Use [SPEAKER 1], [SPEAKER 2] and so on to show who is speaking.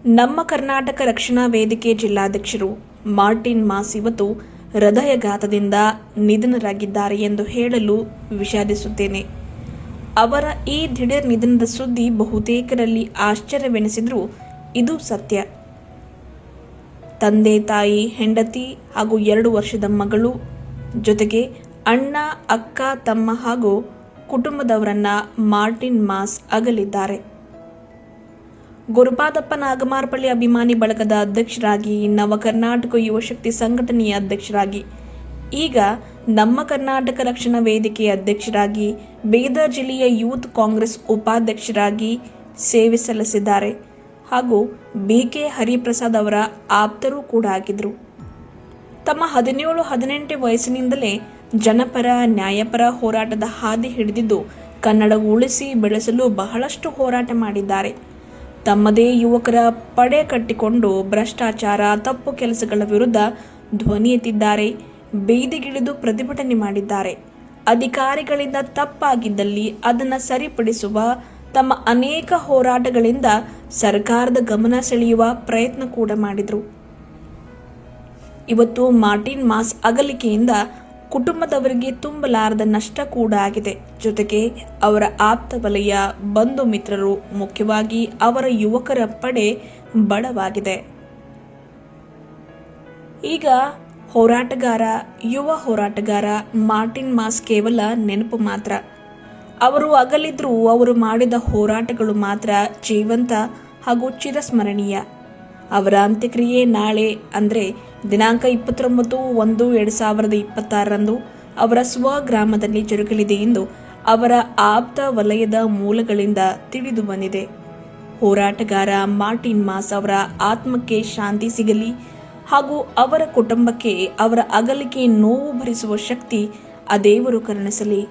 [SPEAKER 1] ನಮ್ಮ ಕರ್ನಾಟಕ ರಕ್ಷಣಾ ವೇದಿಕೆ ಜಿಲ್ಲಾಧ್ಯಕ್ಷರು ಮಾರ್ಟಿನ್ ಮಾಸ್ ಇವತ್ತು ಹೃದಯಘಾತದಿಂದ ನಿಧನರಾಗಿದ್ದಾರೆ ಎಂದು ಹೇಳಲು ವಿಷಾದಿಸುತ್ತೇನೆ. ಅವರ ಈ ದಿಢೀರ್ ನಿಧನದ ಸುದ್ದಿ ಬಹುತೇಕರಲ್ಲಿ ಆಶ್ಚರ್ಯವೆನಿಸಿದರೂ ಇದು ಸತ್ಯ. ತಂದೆ, ತಾಯಿ, ಹೆಂಡತಿ ಹಾಗೂ 2 ವರ್ಷದ ಮಗಳು ಜೊತೆಗೆ ಅಣ್ಣ, ಅಕ್ಕ, ತಮ್ಮ ಹಾಗೂ ಕುಟುಂಬದವರನ್ನ ಮಾರ್ಟಿನ್ ಮಾಸ್ ಅಗಲಿದ್ದಾರೆ. ಗುರುಪಾದಪ್ಪ ನಾಗಮಾರಪಳ್ಳಿ ಅಭಿಮಾನಿ ಬಳಗದ ಅಧ್ಯಕ್ಷರಾಗಿ, ನವ ಕರ್ನಾಟಕ ಯುವಶಕ್ತಿ ಸಂಘಟನೆಯ ಅಧ್ಯಕ್ಷರಾಗಿ, ಈಗ ನಮ್ಮ ಕರ್ನಾಟಕ ರಕ್ಷಣಾ ವೇದಿಕೆಯ ಅಧ್ಯಕ್ಷರಾಗಿ, ಬೀದರ್ ಜಿಲ್ಲೆಯ ಯೂತ್ ಕಾಂಗ್ರೆಸ್ ಉಪಾಧ್ಯಕ್ಷರಾಗಿ ಸೇವೆ ಸಲ್ಲಿಸಿದ್ದಾರೆ ಹಾಗೂ BK ಹರಿಪ್ರಸಾದ್ ಅವರ ಆಪ್ತರೂ ಕೂಡ ಆಗಿದ್ರು. ತಮ್ಮ 17-18 ವಯಸ್ಸಿನಿಂದಲೇ ಜನಪರ, ನ್ಯಾಯಪರ ಹೋರಾಟದ ಹಾದಿ ಹಿಡಿದಿದ್ದು ಕನ್ನಡ ಉಳಿಸಿ ಬೆಳೆಸಲು ಬಹಳಷ್ಟು ಹೋರಾಟ ಮಾಡಿದ್ದಾರೆ. ತಮ್ಮದೇ ಯುವಕರ ಪಡೆ ಕಟ್ಟಿಕೊಂಡು ಭ್ರಷ್ಟಾಚಾರ, ತಪ್ಪು ಕೆಲಸಗಳ ವಿರುದ್ಧ ಧ್ವನಿ ಎತ್ತಿದ್ದಾರೆ. ಬೀದಿಗಿಳಿದು ಪ್ರತಿಭಟನೆ ಮಾಡಿದ್ದಾರೆ. ಅಧಿಕಾರಿಗಳಿಂದ ತಪ್ಪಾಗಿದ್ದಲ್ಲಿ ಅದನ್ನು ಸರಿಪಡಿಸುವ ತಮ್ಮ ಅನೇಕ ಹೋರಾಟಗಳಿಂದ ಸರ್ಕಾರದ ಗಮನ ಸೆಳೆಯುವ ಪ್ರಯತ್ನ ಕೂಡ ಮಾಡಿದರು. ಇವತ್ತು ಮಾರ್ಟಿನ್ ಮಾಸ್ ಅಗಲಿಕೆಯಿಂದ ಕುಟುಂಬದವರಿಗೆ ತುಂಬಲಾರದ ನಷ್ಟ ಕೂಡ ಆಗಿದೆ. ಜೊತೆಗೆ ಅವರ ಆಪ್ತ ವಲಯ, ಬಂಧು ಮಿತ್ರರು, ಮುಖ್ಯವಾಗಿ ಅವರ ಯುವಕರ ಪಡೆ ಬಡವಾಗಿದೆ. ಈಗ ಯುವ ಹೋರಾಟಗಾರ ಮಾರ್ಟಿನ್ ಮಾಸ್ ಕೇವಲ ನೆನಪು ಮಾತ್ರ. ಅವರು ಅಗಲಿದ್ರೂ ಅವರು ಮಾಡಿದ ಹೋರಾಟಗಳು ಮಾತ್ರ ಜೀವಂತ ಹಾಗೂ ಚಿರಸ್ಮರಣೀಯ. ಅವರ ಅಂತ್ಯಕ್ರಿಯೆ ನಾಳೆ ಅಂದರೆ ದಿನಾಂಕ 29/1/2026 ಅವರ ಸ್ವಗ್ರಾಮದಲ್ಲಿ ಜರುಗಲಿದೆ ಎಂದು ಅವರ ಆಪ್ತ ವಲಯದ ಮೂಲಗಳಿಂದ ತಿಳಿದು ಬಂದಿದೆ. ಹೋರಾಟಗಾರ ಮಾರ್ಟಿನ್ ಮಾಸ್ ಅವರ ಆತ್ಮಕ್ಕೆ ಶಾಂತಿ ಸಿಗಲಿ ಹಾಗೂ ಅವರ ಕುಟುಂಬಕ್ಕೆ ಅವರ ಅಗಲಿಕೆ ನೋವು ಭರಿಸುವ ಶಕ್ತಿ ಆ ದೇವರು ಕರುಣಿಸಲಿ.